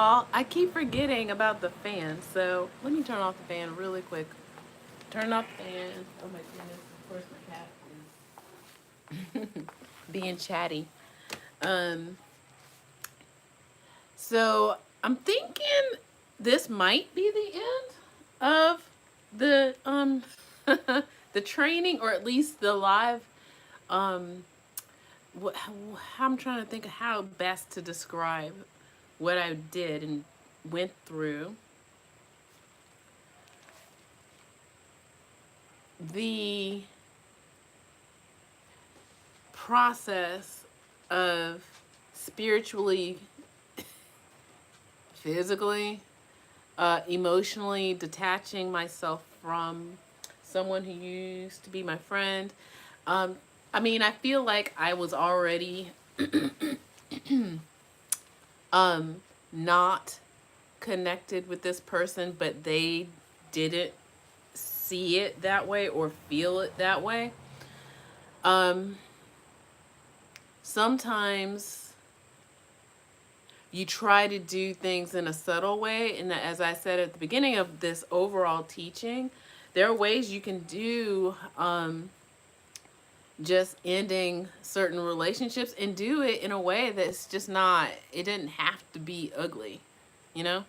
Oh, I keep forgetting about the fan. So let me turn off the fan really quick. Turn off the fan. Oh my goodness. Of course my cat is being chatty. Um, so I'm thinking this might be the end of the the training, or at least the live. um how I'm trying to think of how best to describe what I did and went through. The process of spiritually, physically, emotionally detaching myself from someone who used to be my friend. Um, I mean, I feel like I was already um, not connected with this person, but they didn't see it that way or feel it that way. Um, Sometimes you try to do things in a subtle way, and as I said at the beginning of this overall teaching, there are ways you can do just ending certain relationships and do it in a way that's just not, it didn't have to be ugly, you know?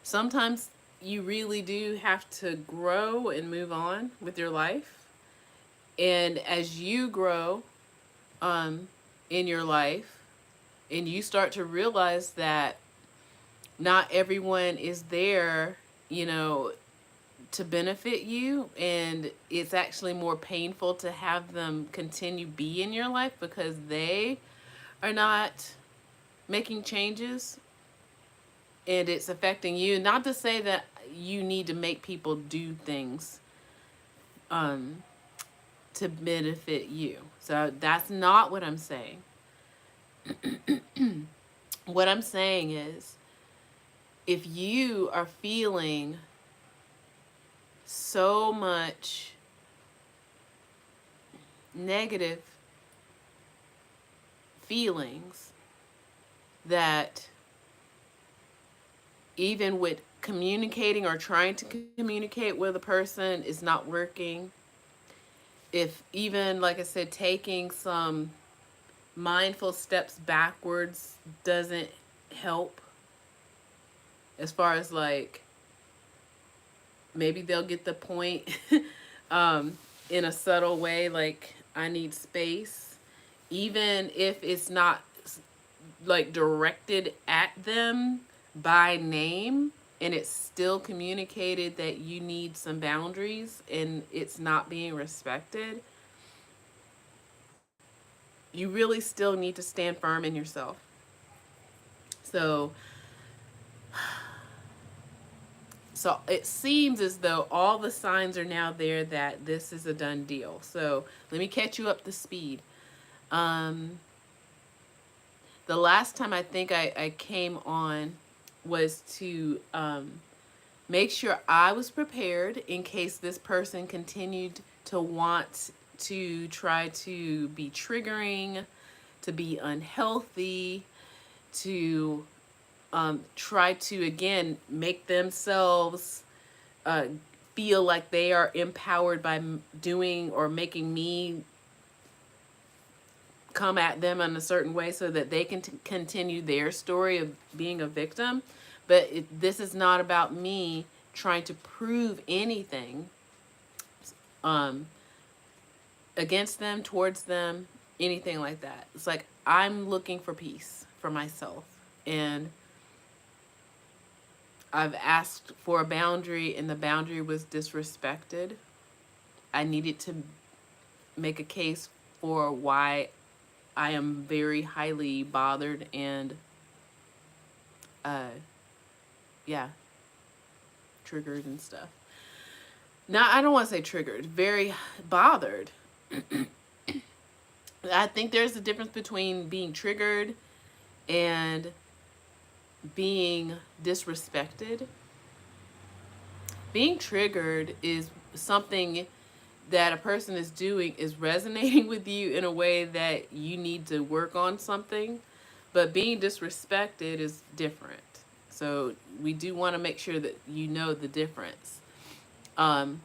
Sometimes you really do have to grow and move on with your life. And as you grow um, in your life, and you start to realize that not everyone is there, you know, to benefit you, and it's actually more painful to have them continue be in your life because they are not making changes and it's affecting you. Not to say that you need to make people do things um to benefit you. So that's not what I'm saying. What I'm saying is, if you are feeling so much negative feelings that even with communicating or trying to communicate with a person is not working, if even, like I said, taking some mindful steps backwards doesn't help, as far as like maybe they'll get the point um, in a subtle way, like I need space, even if it's not like directed at them by name, and it's still communicated that you need some boundaries and it's not being respected, you really still need to stand firm in yourself. So so it seems as though all the signs are now there that this is a done deal. So let me catch you up to speed. Um, the last time I think I came on was to make sure I was prepared in case this person continued to want to try to be triggering, to be unhealthy, to try to again make themselves uh, feel like they are empowered by doing or making me come at them in a certain way so that they can continue their story of being a victim. But this is not about me trying to prove anything um, against them, towards them, anything like that. It's like I'm looking for peace for myself. And I've asked for a boundary and the boundary was disrespected. I needed to make a case for why I am very highly bothered and, uh, yeah, triggered and stuff. Now, I don't want to say triggered, very bothered. I think there's a difference between being triggered and being disrespected. Being triggered is something that a person is doing is resonating with you in a way that you need to work on something, but being disrespected is different. So we do want to make sure that you know the difference. Um,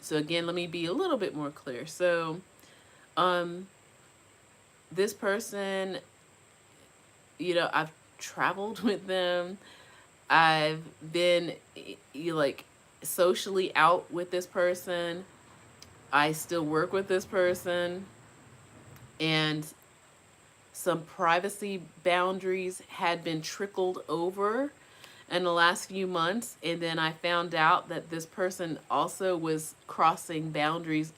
so again, let me be a little bit more clear. So um, this person, I've traveled with them. I've been like socially out with this person. I still work with this person, and some privacy boundaries had been trickled over in the last few months. And then I found out that this person also was crossing boundaries,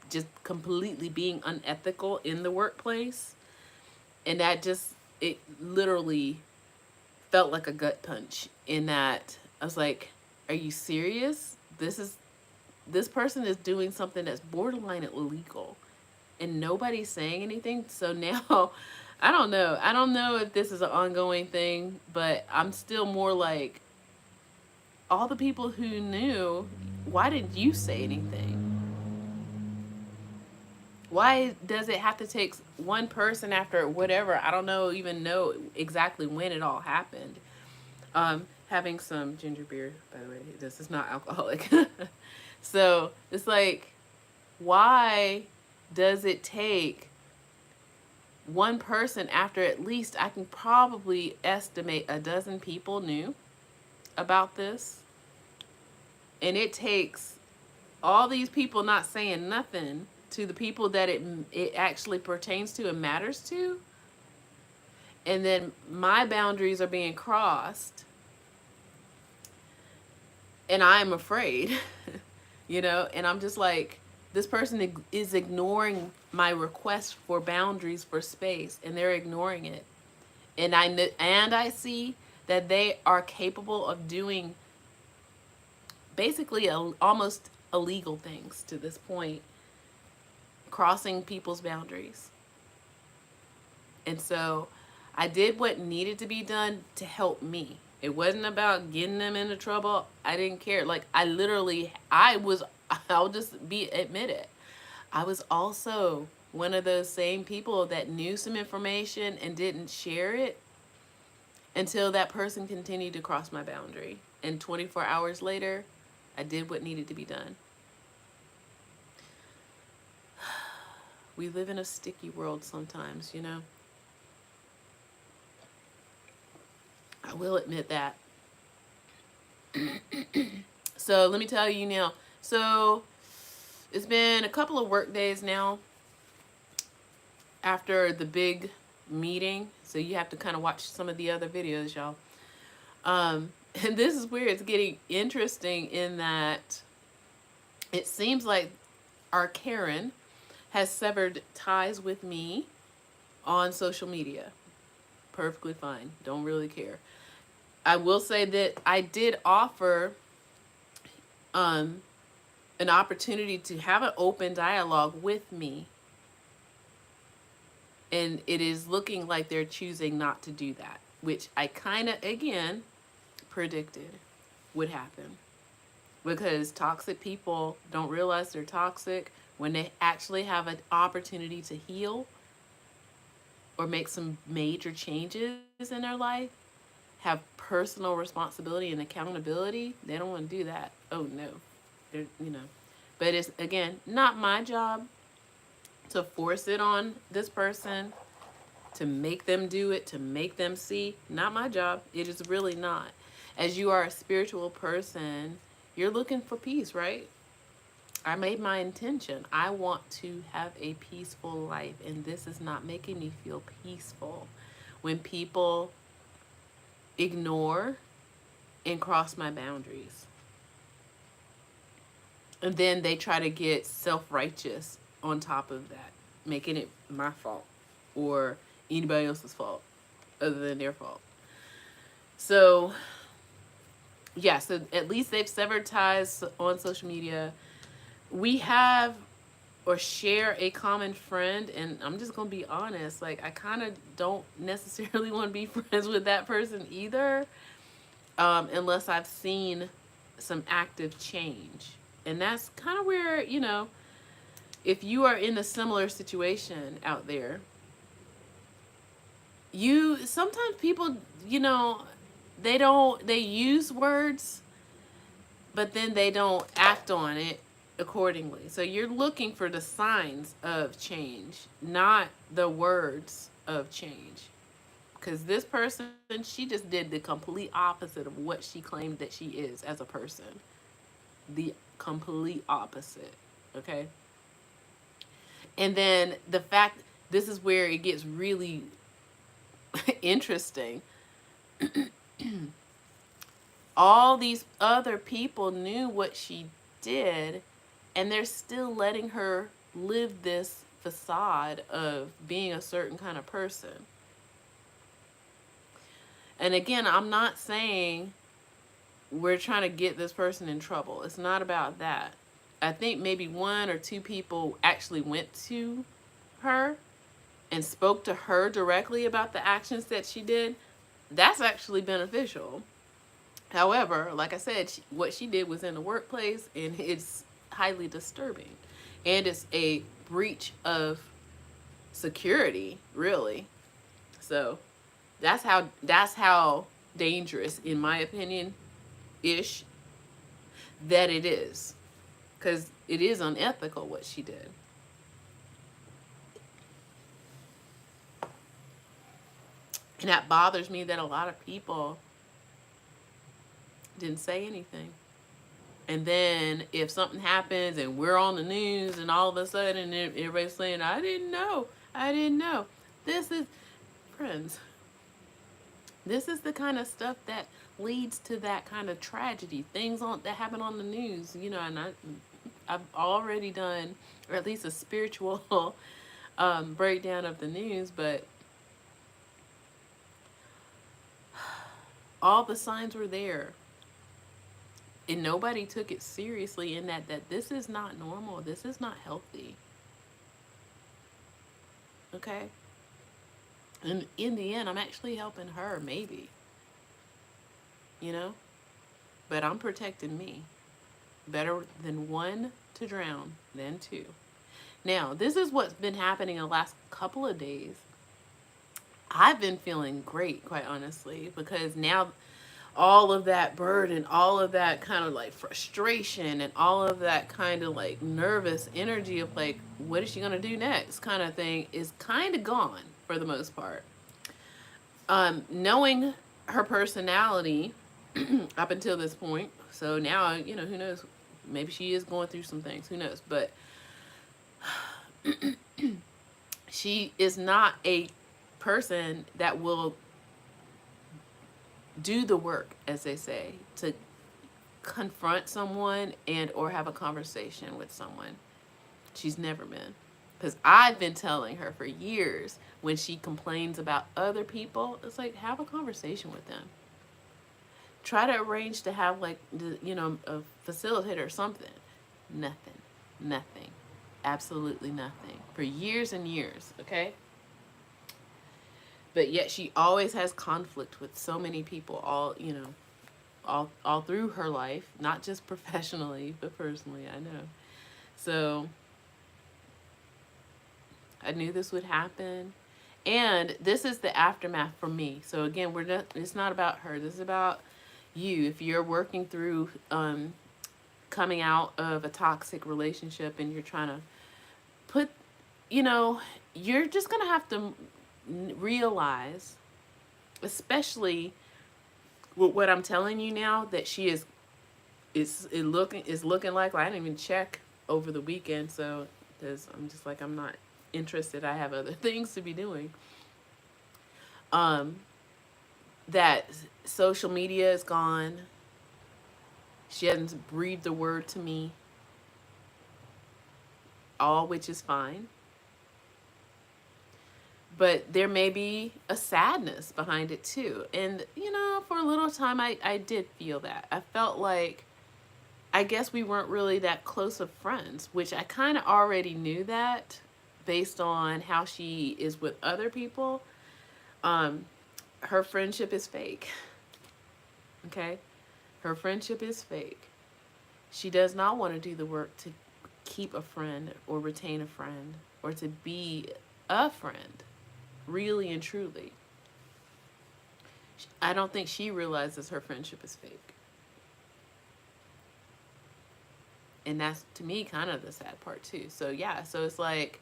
just completely being unethical in the workplace. And it literally felt like a gut punch, in that I was like, are you serious? This person is doing something that's borderline illegal, and nobody's saying anything. So now I don't know. I don't know if this is an ongoing thing, but I'm still more like, all the people who knew, why didn't you say anything? Why does it have to take one person after whatever? I don't even know exactly when it all happened. Having some ginger beer, by the way. This is not alcoholic. So it's like, why does it take one person after at least, I can probably estimate, a dozen people knew about this? And it takes all these people not saying nothing to the people that it actually pertains to and matters to. And then my boundaries are being crossed, and I'm afraid, and I'm just like, this person is ignoring my request for boundaries, for space, and they're ignoring it. And I see that they are capable of doing basically almost illegal things to this point, crossing people's boundaries. And so I did what needed to be done to help me. It wasn't about getting them into trouble. I didn't care. Like, I'll just admit it. I was also one of those same people that knew some information and didn't share it until that person continued to cross my boundary. And 24 hours later, I did what needed to be done. We live in a sticky world sometimes, I will admit that. So let me tell you now. So it's been a couple of work days now after the big meeting. So you have to kind of watch some of the other videos, y'all. And this is where it's getting interesting, in that it seems like our Karen has severed ties with me on social media. Perfectly fine. Don't really care. I will say that I did offer an opportunity to have an open dialogue with me. And it is looking like they're choosing not to do that, which I kind of, again, predicted would happen. Because toxic people don't realize they're toxic when they actually have an opportunity to heal or make some major changes in their life, have personal responsibility and accountability. They don't want to do that. Oh no. But it's, again, not my job to force it on this person, to make them do it, to make them see. Not my job. It is really not. As you are a spiritual person, you're looking for peace, right? I made my intention. I want to have a peaceful life, and this is not making me feel peaceful. When people ignore and cross my boundaries, and then they try to get self-righteous on top of that, making it my fault or anybody else's fault other than their fault. So yeah, so at least they've severed ties on social media. We have or share a common friend, and I'm just gonna be honest, like, I kind of don't necessarily want to be friends with that person either, unless I've seen some active change. And that's kind of where, if you are in a similar situation out there, sometimes people, you know, they use words, but then they don't act on it accordingly. So you're looking for the signs of change, not the words of change. Because this person, she just did the complete opposite of what she claimed that she is as a person. The complete opposite. Okay? And then the fact, this is where it gets really interesting. All these other people knew what she did, and they're still letting her live this facade of being a certain kind of person. And again, I'm not saying we're trying to get this person in trouble. It's not about that. I think maybe one or two people actually went to her and spoke to her directly about the actions that she did. That's actually beneficial. However, like I said, what she did was in the workplace, and it's highly disturbing. And it's a breach of security, really. So that's how dangerous, in my opinion, ish, that it is. Because it is unethical what she did. And that bothers me that a lot of people didn't say anything. And then if something happens and we're on the news and all of a sudden everybody's saying, I didn't know. This is, friends, this is the kind of stuff that leads to that kind of tragedy. Things that happen on the news, you know, and I've already done, or at least a spiritual breakdown of the news, but all the signs were there. And nobody took it seriously in that this is not normal. This is not healthy. Okay? And in the end, I'm actually helping her, maybe. You know? But I'm protecting me. Better than one to drown than two. Now, this is what's been happening the last couple of days. I've been feeling great, quite honestly, because now all of that burden, all of that kind of like frustration, and all of that kind of like nervous energy of like, what is she going to do next kind of thing is kind of gone for the most part. Knowing her personality up until this point, so now, you know, who knows, maybe she is going through some things, who knows, but she is not a person that will do the work, as they say, to confront someone and or have a conversation with someone. She's never been. Because I've been telling her for years, when she complains about other people, it's like, have a conversation with them. Try to arrange to have, like, you know, a facilitator or something. Nothing. Absolutely nothing. For years and years, okay? But yet she always has conflict with so many people, all, you know, all through her life, not just professionally, but personally, I know. So I knew this would happen. And this is the aftermath for me. So again, it's not about her. This is about you. If you're working through coming out of a toxic relationship and you're trying to put, you know, you're just going to have to realize, especially with what I'm telling you now, that she is looking like, well, I didn't even check over the weekend, so because I'm just like, I'm not interested. I have other things to be doing. That social media is gone. She hasn't breathed a word to me, all which is fine. But there may be a sadness behind it too. And, you know, for a little time, I did feel that. I felt like, I guess we weren't really that close of friends, which I kind of already knew that based on how she is with other people. Her friendship is fake. Okay? Her friendship is fake. She does not want to do the work to keep a friend or retain a friend or to be a friend, really and truly. I don't think she realizes her friendship is fake. And that's, to me, kind of the sad part too. So yeah, so it's like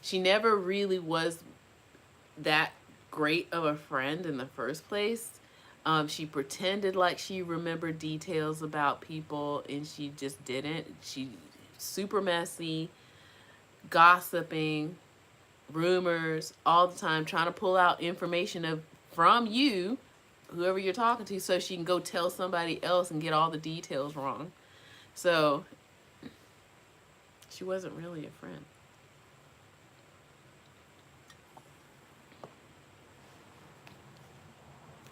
she never really was that great of a friend in the first place. She pretended like she remembered details about people, and she just didn't. She super messy, gossiping, rumors all the time, trying to pull out information from you, whoever you're talking to, so she can go tell somebody else and get all the details wrong. So she wasn't really a friend.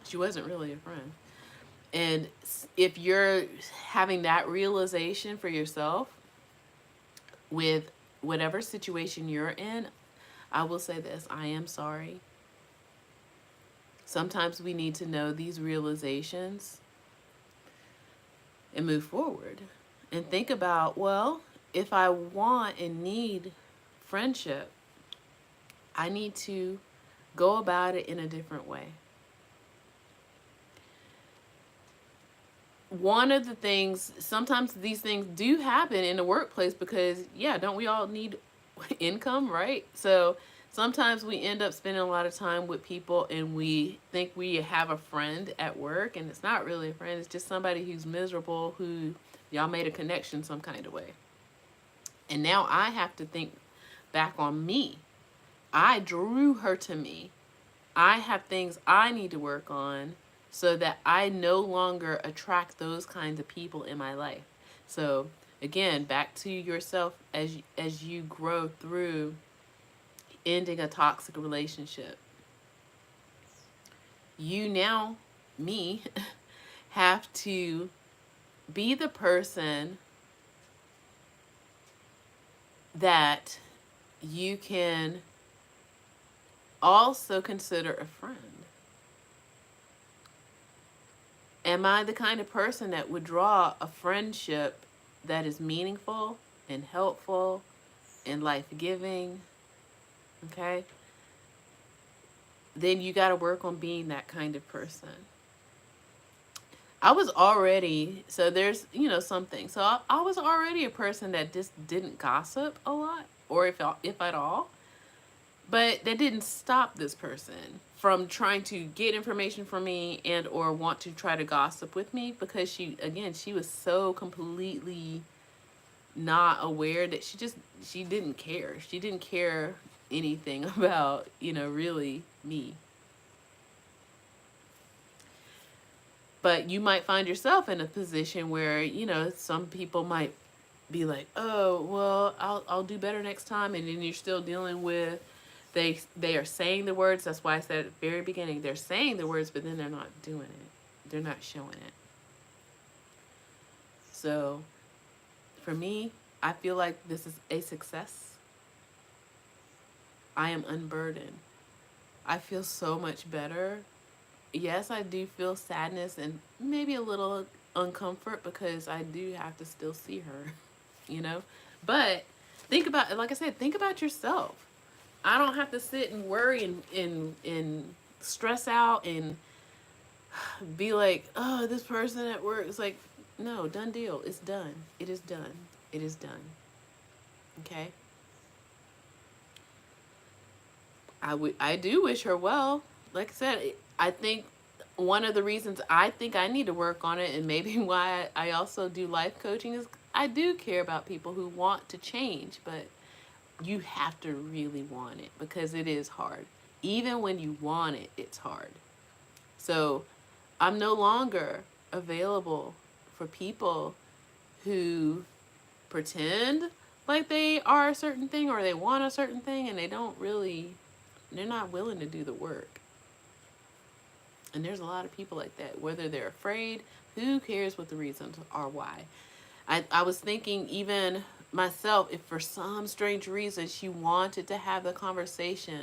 She wasn't really a friend. And if you're having that realization for yourself with whatever situation you're in, I will say this: I am sorry. Sometimes we need to know these realizations and move forward and think about, well, if I want and need friendship, I need to go about it in a different way. One of the things, sometimes these things do happen in the workplace because, yeah, don't we all need income, right? So sometimes we end up spending a lot of time with people and we think we have a friend at work, and it's not really a friend. It's just somebody who's miserable, who y'all made a connection some kind of way. And now I have to think back on me. I drew her to me. I have things I need to work on so that I no longer attract those kinds of people in my life. So again, back to yourself as you grow through ending a toxic relationship. You now, me, have to be the person that you can also consider a friend. Am I the kind of person that would draw a friendship that is meaningful and helpful and life-giving? Okay? Then you got to work on being that kind of person. I was already, so there's, some things. So I was already a person that just didn't gossip a lot, or if at all. But that didn't stop this person from trying to get information from me and or want to try to gossip with me, because she was so completely not aware that she didn't care. She didn't care anything about, really me. But you might find yourself in a position where, some people might be like, oh, well, I'll do better next time. And then you're still dealing with, they are saying the words. That's why I said at the very beginning, they're saying the words, but then they're not doing it. They're not showing it. So for me, I feel like this is a success. I am unburdened. I feel so much better. Yes, I do feel sadness and maybe a little uncomfort because I do have to still see her, But think about, like I said, think about yourself. I don't have to sit and worry and stress out and be like, oh, this person at work. It's like, no, done deal. It's done. It is done. It is done. Okay? I do wish her well. Like I said, I think one of the reasons I think I need to work on it, and maybe why I also do life coaching, is I do care about people who want to change, but you have to really want it because it is hard. Even when you want it, it's hard. So I'm no longer available for people who pretend like they are a certain thing or they want a certain thing and they're not willing to do the work. And there's a lot of people like that, whether they're afraid, who cares what the reasons are why. I was thinking even myself, if for some strange reason she wanted to have the conversation,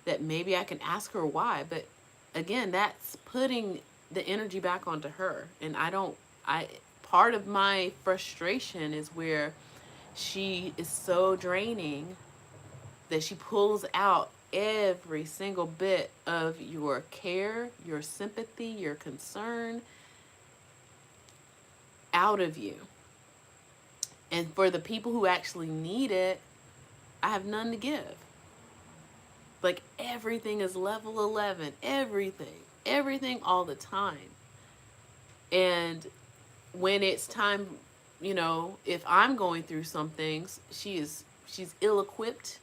that maybe I can ask her why. But again, that's putting the energy back onto her. And part of my frustration is where she is so draining that she pulls out every single bit of your care, your sympathy, your concern out of you. And for the people who actually need it, I have none to give. Like, everything is level 11, everything all the time. And when it's time, if I'm going through some things, she's ill-equipped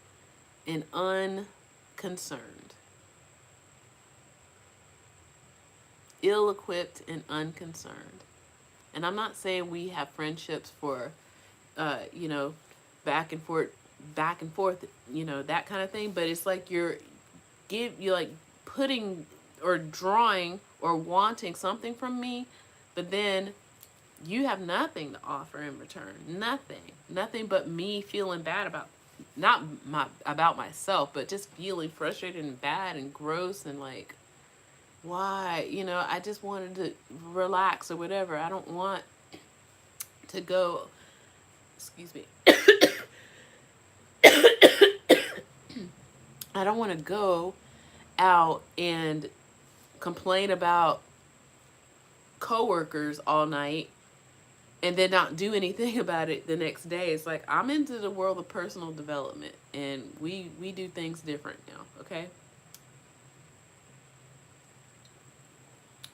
and unconcerned. Ill-equipped and unconcerned. And I'm not saying we have friendships for, back and forth, that kind of thing. But it's like you're like putting or drawing or wanting something from me, but then you have nothing to offer in return. Nothing but me feeling bad about myself, but just feeling frustrated and bad and gross and like, why? I just wanted to relax or whatever. I don't want to go, excuse me. I don't want to go out and complain about coworkers all night and then not do anything about it the next day. It's like, I'm into the world of personal development, and we do things different now, okay?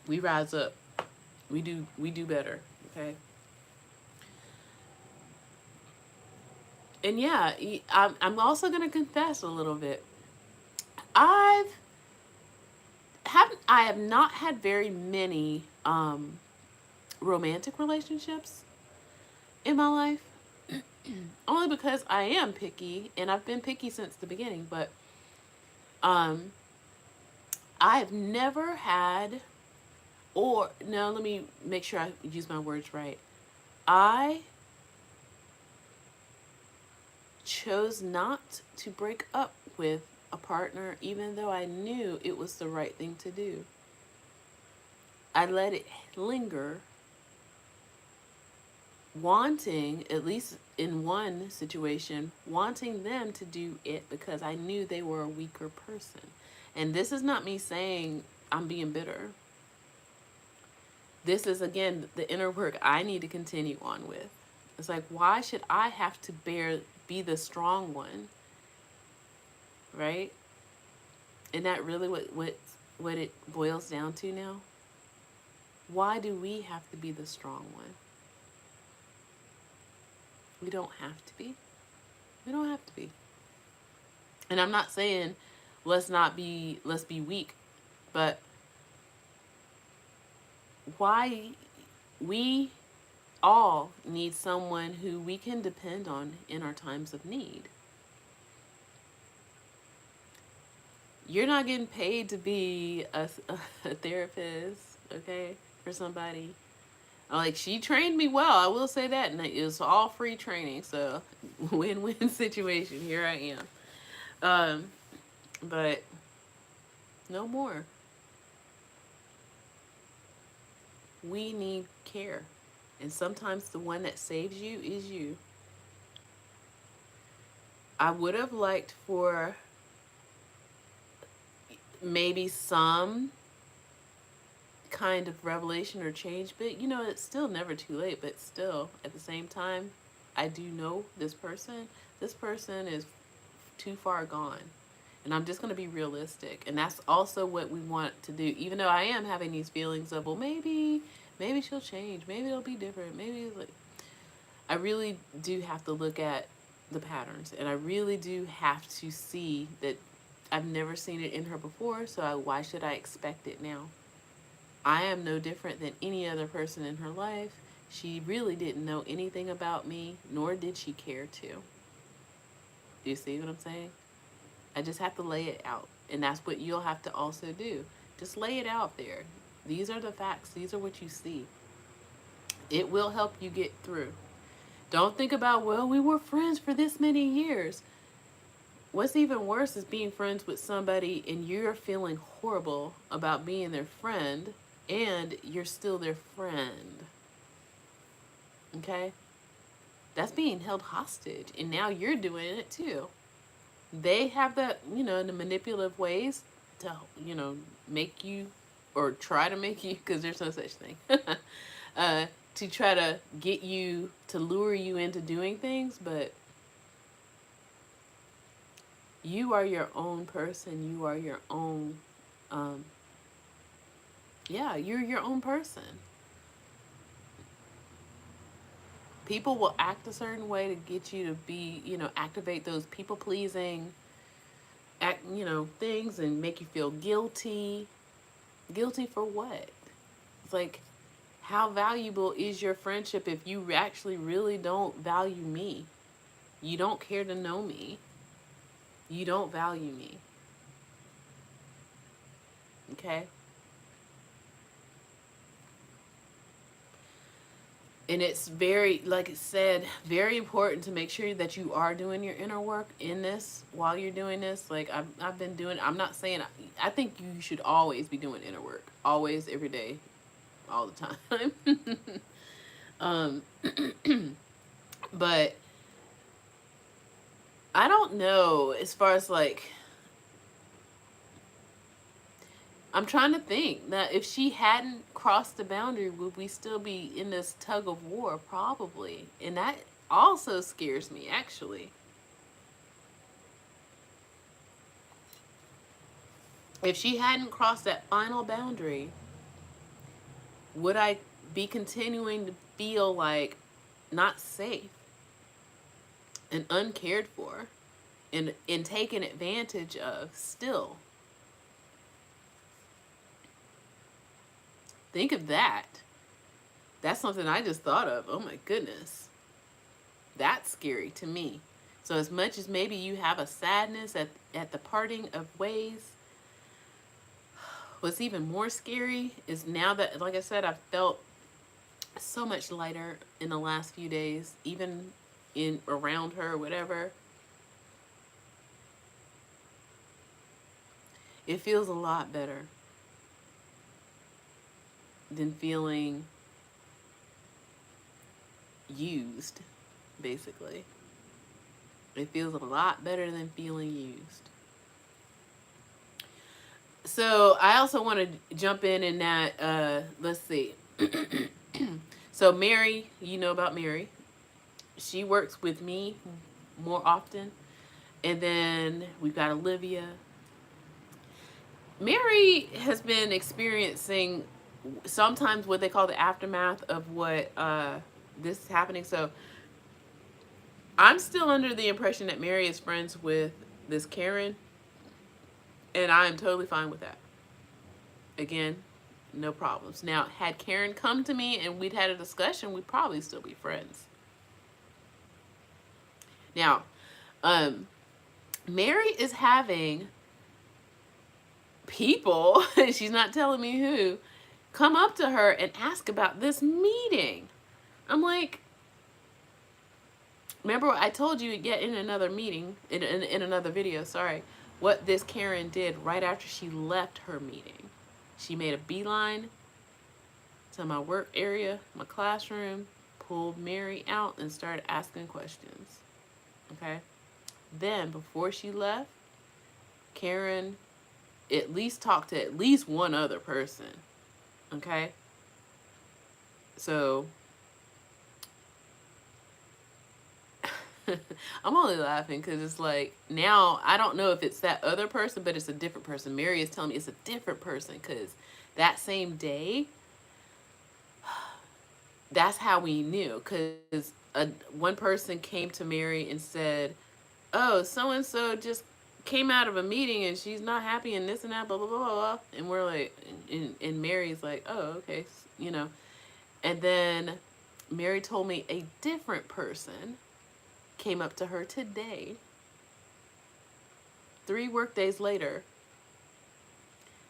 We rise up. We do better, okay? And yeah, I'm also going to confess a little bit. I have not had very many romantic relationships in my life. Only because I am picky, and I've been picky since the beginning. But I've never had, or no, let me make sure I use my words right. I chose not to break up with a partner, even though I knew it was the right thing to do. I let it linger, wanting, at least in one situation, wanting them to do it because I knew they were a weaker person. And this is not me saying I'm being bitter. This is, again, the inner work I need to continue on with. It's like, why should I have to be the strong one? Right? Isn't that really what it boils down to now? Why do we have to be the strong one? We don't have to be. We don't have to be. And I'm not saying let's be weak, but why we all need someone who we can depend on in our times of need. You're not getting paid to be a therapist, okay, for somebody. Like, she trained me well, I will say that, and it was all free training, so win-win situation. Here I am. But no more. We need care, and sometimes the one that saves you is you. I would have liked for maybe some kind of revelation or change, but it's still never too late. But still, at the same time, I do know this person is too far gone, and I'm just going to be realistic. And that's also what we want to do, even though I am having these feelings of, well, maybe she'll change, maybe it'll be different, maybe, like, I really do have to look at the patterns, and I really do have to see that I've never seen it in her before, so why should I expect it now? I am no different than any other person in her life. She really didn't know anything about me, nor did she care to. Do you see what I'm saying? I just have to lay it out, and that's what you'll have to also do. Just lay it out there. These are the facts. These are what you see. It will help you get through. Don't think about, well, we were friends for this many years. What's even worse is being friends with somebody and you're feeling horrible about being their friend, and you're still their friend. Okay? That's being held hostage, and now you're doing it too. they have the, the manipulative ways to, make you, or try to make you, because there's no such thing, uh, to try to get you, to lure you into doing things. But you are your own person. You are your own, um, yeah, you're your own person. People will act a certain way to get you to be, activate those people pleasing things and make you feel guilty. Guilty for what? It's like, how valuable is your friendship if you actually really don't value me? You don't care to know me. You don't value me. Okay? And it's very, like it said, very important to make sure that you are doing your inner work in this while you're doing this. Like I've been doing, I'm not saying, I think you should always be doing inner work. Always, every day, all the time. um, but I don't know, as far as like, I'm trying to think that if she hadn't crossed the boundary, would we still be in this tug of war? Probably. And that also scares me, actually. If she hadn't crossed that final boundary, would I be continuing to feel like not safe and uncared for and taken advantage of still? Think of that. That's something I just thought of. Oh my goodness. That's scary to me. So as much as maybe you have a sadness at the parting of ways, what's even more scary is now that, like I said, I've felt so much lighter in the last few days, even in around her or whatever. It feels a lot better than feeling used, basically. It feels a lot better than feeling used. So I also want to jump in that, let's see. So Mary, you know about Mary. She works with me more often. And then we've got Olivia. Mary has been experiencing sometimes what they call the aftermath of what this is happening. So I'm still under the impression that Mary is friends with this Karen, and I am totally fine with that. Again, no problems. Now, had Karen come to me and we'd had a discussion, we'd probably still be friends. Now, Mary is having people, she's not telling me who, come up to her and ask about this meeting. I'm like, remember I told you yet in another meeting, in another video, sorry, what this Karen did right after she left her meeting. She made a beeline to my work area, my classroom, pulled Mary out and started asking questions. Okay? Then, before she left, Karen at least talked to at least one other person. Okay? So, I'm only laughing because it's like, now I don't know if it's that other person, but it's a different person. Mary is telling me it's a different person because that same day, that's how we knew. Because one person came to Mary and said, oh, so-and-so just came out of a meeting and she's not happy and this and that, blah, blah, blah, blah. And we're like, and Mary's like, oh, okay, you know. And then Mary told me a different person came up to her today, 3 work days later,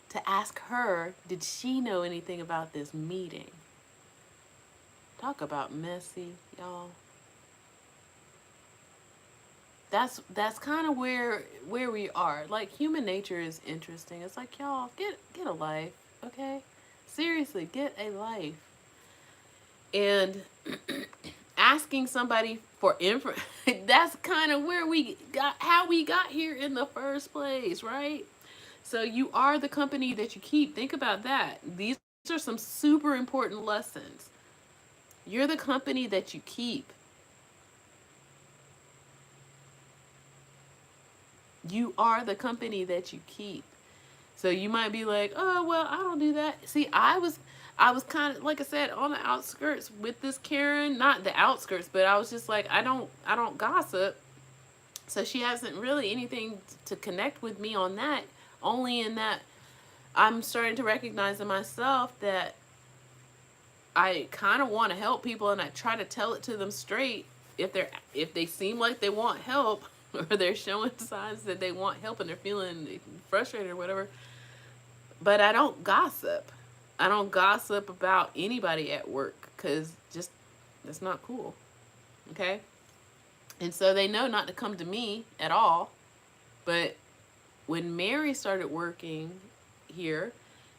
to ask her, did she know anything about this meeting? Talk about messy, y'all. That's kind of where we are. Like, human nature is interesting. It's like, y'all, get a life, okay? Seriously, get a life. And asking somebody for info, that's kind of where we got, how we got here in the first place, right? So you are the company that you keep. Think about that. These are some super important lessons. You're the company that you keep. You are the company that you keep. So you might be like, oh well, I don't do that. See, I was kind of, like I said, on the outskirts with this Karen, not the outskirts, but I was just like, I don't gossip. So she hasn't really anything to connect with me on that. Only in that I'm starting to recognize in myself that I kind of want to help people, and I try to tell it to them straight if they seem like they want help, or they're showing signs that they want help and they're feeling frustrated or whatever. But I don't gossip. I don't gossip about anybody at work, because just that's not cool. Okay? And so they know not to come to me at all. But when Mary started working here,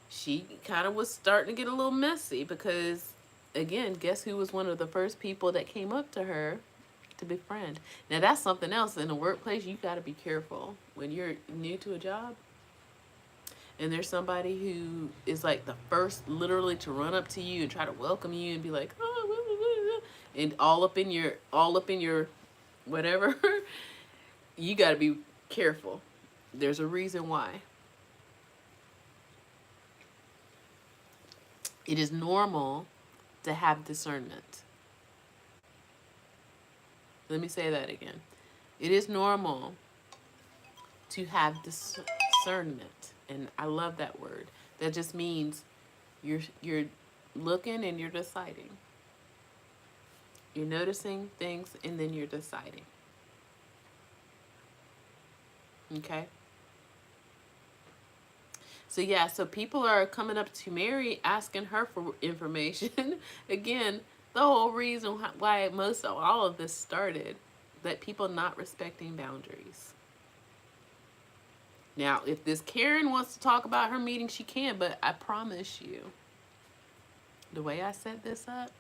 she kind of was starting to get a little messy because, again, guess who was one of the first people that came up to her to befriend? Now, that's something else. In the workplace, you got to be careful. When you're new to a job and there's somebody who is like the first literally to run up to you and try to welcome you and be like, oh, and all up in your whatever, you got to be careful. There's a reason why. It is normal to have discernment. Let me say that again. It is normal to have discernment. And I love that word. That just means you're looking and you're deciding. You're noticing things and then you're deciding. Okay? So yeah, so people are coming up to Mary asking her for information. Again, the whole reason why most of all of this started, that people not respecting boundaries. Now, if this Karen wants to talk about her meeting, she can, but I promise you, the way I set this up,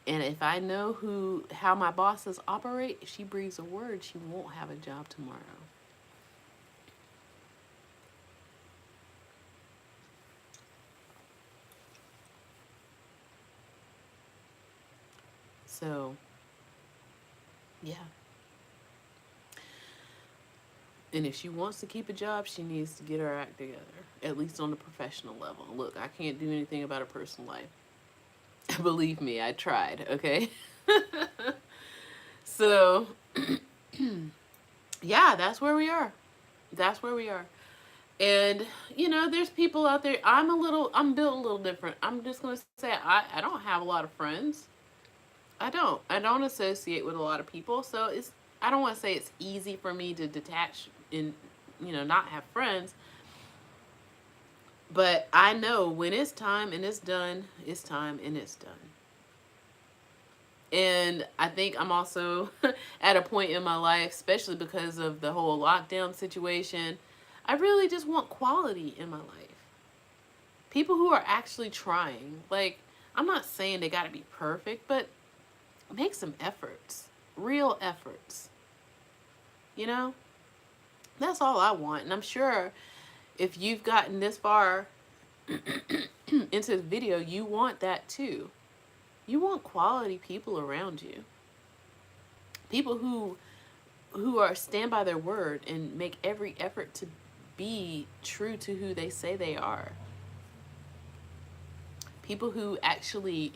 and if I know how my bosses operate, if she breathes a word, she won't have a job tomorrow. So, yeah. And if she wants to keep a job, she needs to get her act together, at least on the professional level. Look, I can't do anything about her personal life. Believe me, I tried, okay? So, yeah, that's where we are. That's where we are. And, there's people out there. I'm built a little different. I'm just going to say I don't have a lot of friends. I don't associate with a lot of people. So I don't want to say it's easy for me to detach and, not have friends. But I know when it's time and it's done, it's time and it's done. And I think I'm also at a point in my life, especially because of the whole lockdown situation, I really just want quality in my life. People who are actually trying. Like, I'm not saying they got to be perfect, but make some efforts. Real efforts. That's all I want. And I'm sure if you've gotten this far into the video, you want that too. You want quality people around you. People who are stand by their word and make every effort to be true to who they say they are. People who actually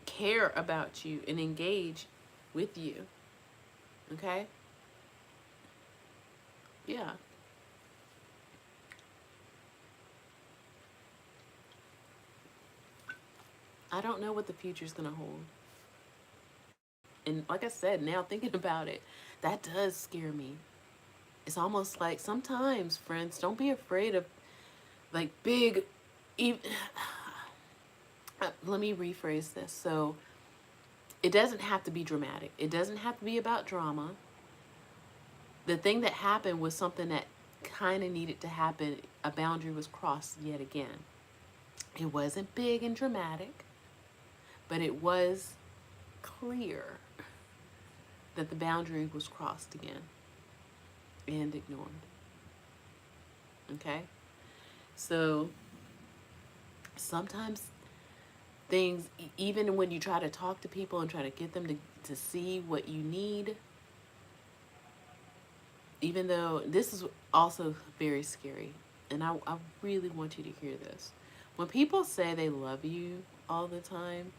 care about you and engage with you. Okay? Yeah. I don't know what the future's going to hold. And like I said, now thinking about it, that does scare me. It's almost like sometimes, friends, don't be afraid of like big, let me rephrase this. So it doesn't have to be dramatic. It doesn't have to be about drama. The thing that happened was something that kind of needed to happen. A boundary was crossed yet again. It wasn't big and dramatic, but it was clear that the boundary was crossed again and ignored. Okay? So sometimes things, even when you try to talk to people and try to get them to see what you need, even though this is also very scary, and I really want you to hear this. When people say they love you all the time,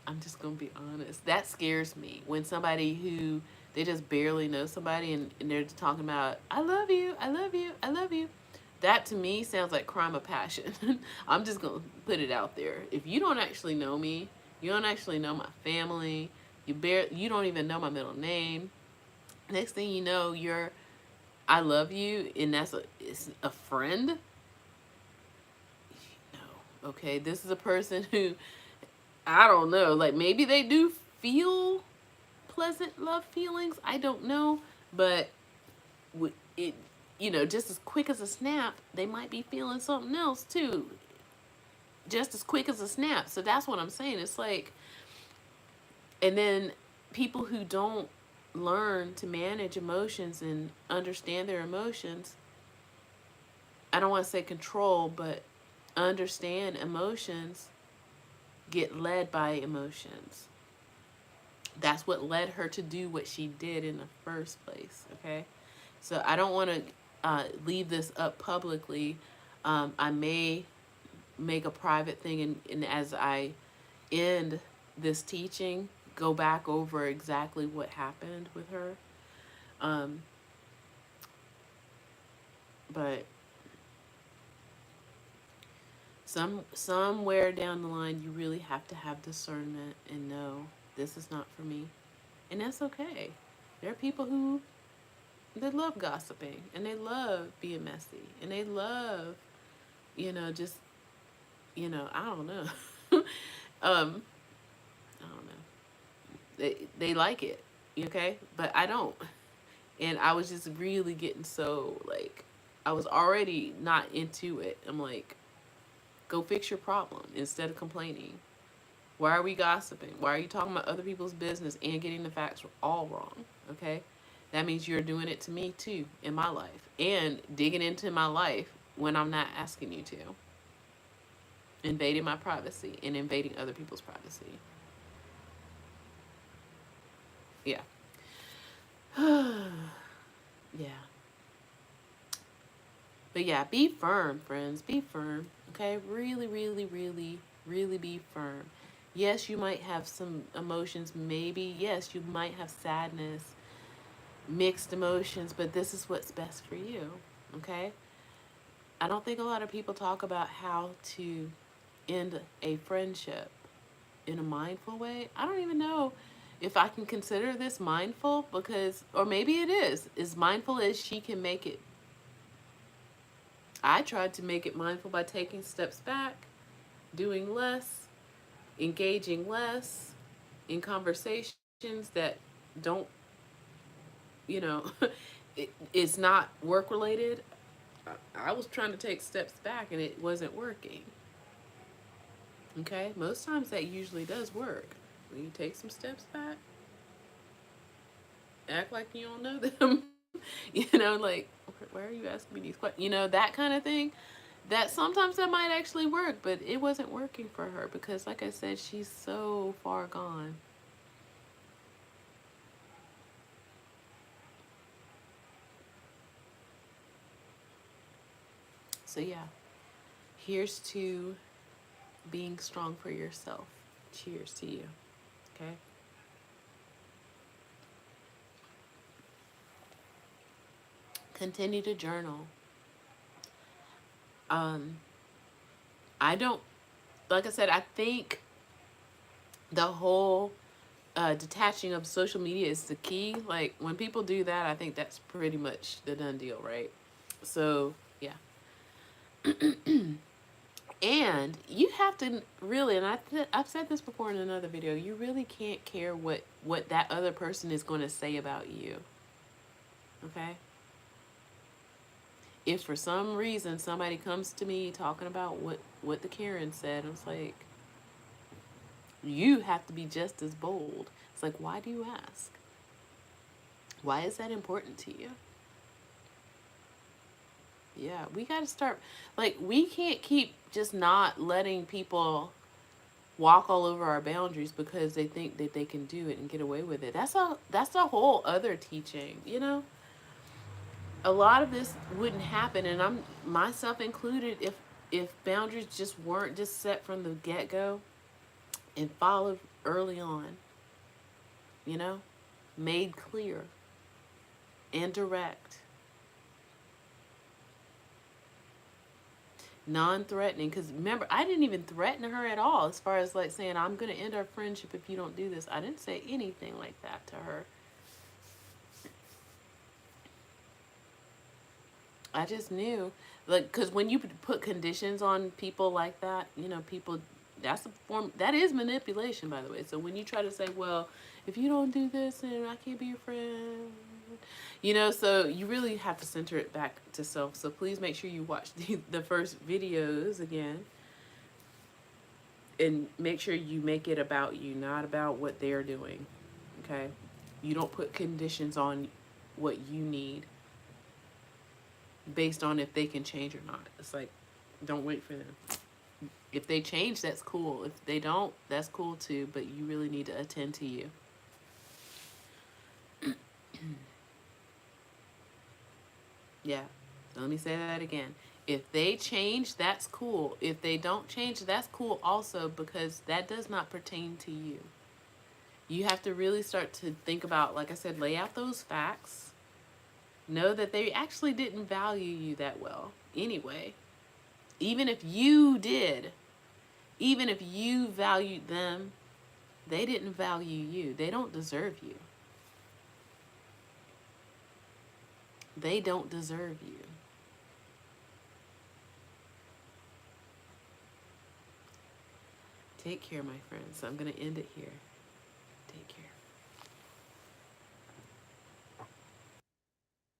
I'm just going to be honest, that scares me. When somebody who, they just barely know somebody and they're talking about, I love you, I love you, I love you. That to me sounds like crime of passion. I'm just going to put it out there. If you don't actually know me, you don't actually know my family, you don't even know my middle name. Next thing you know, you're, I love you, and it's a friend. No. Okay, this is a person who, I don't know, like maybe they do feel pleasant love feelings. I don't know, but it, just as quick as a snap, they might be feeling something else too. Just as quick as a snap. So that's what I'm saying. It's like, and then people who don't learn to manage emotions and understand their emotions, I don't want to say control, but understand emotions, get led by emotions. That's what led her to do what she did in the first place, okay? So I don't want to leave this up publicly. I may make a private thing, and as I end this teaching, go back over exactly what happened with her. But somewhere down the line, you really have to have discernment and know this is not for me, and that's okay. There are people who, they love gossiping, and they love being messy, and they love, just, I don't know. I don't know. They like it, okay? But I don't. And I was just really getting so, like, I was already not into it. I'm like, go fix your problem instead of complaining. Why are we gossiping? Why are you talking about other people's business and getting the facts all wrong? Okay? That means you're doing it to me too in my life, and digging into my life when I'm not asking you to. Invading my privacy and invading other people's privacy. Yeah. Yeah. But yeah, be firm, friends. Be firm. Okay? Really, really, really, really be firm. Yes, you might have some emotions, maybe. Yes, you might have sadness, mixed emotions, but this is what's best for you. Okay? I don't think a lot of people talk about how to end a friendship in a mindful way. I don't even know if I can consider this mindful, because, or maybe it is. As mindful as she can make it. I tried to make it mindful by taking steps back, doing less, engaging less in conversations that don't, you know, it's not work related. I was trying to take steps back and it wasn't working. Okay? Most times that usually does work. When you take some steps back, act like you don't know them. Like, why are you asking me these questions? That kind of thing. That sometimes that might actually work, but it wasn't working for her because, like I said, she's so far gone. So yeah, here's to being strong for yourself. Cheers to you. Okay? Continue to journal. Um, I don't, like I said, I think the whole detaching of social media is the key. Like, when people do that, I think that's pretty much the done deal, right? So, yeah. And you have to really, and I've said this before in another video, you really can't care what that other person is going to say about you. Okay? If for some reason somebody comes to me talking about what the Karen said, I was like, You have to be just as bold. It's like, why do you ask? Why is that important to you? Yeah, we got to start, like, we can't keep just not letting people walk all over our boundaries because they think that they can do it and get away with it. That's a whole other teaching, you know? A lot of this wouldn't happen, and I'm myself included, if boundaries just weren't just set from the get-go and followed early on, you know? Made clear and direct, non-threatening. Because remember, I didn't even threaten her at all, as far as like saying I'm going to end our friendship if you don't do this. I didn't say anything like that to her. I just knew, like, because when you put conditions on people like that, you know, people, that's a form, that is manipulation, by the way. So when you try to say, well, if you don't do this, then I can't be your friend, you know, so you really have to center it back to self. So please make sure you watch the first videos again, and make sure you make it about you, not about what they're doing, okay? You don't put conditions on what you need based on if they can change or not. It's like, don't wait for them. If they change, that's cool. If they don't, that's cool too, but you really need to attend to you. Yeah. So let me say that again. If they change, that's cool. If they don't change, that's cool also, because that does not pertain to you. You have to really start to think about, like I said, lay out those facts. Know that they actually didn't value you that well anyway. Even if you did, even if you valued them, they didn't value you. They don't deserve you. They don't deserve you. Take care, my friends. I'm going to end it here. Take care.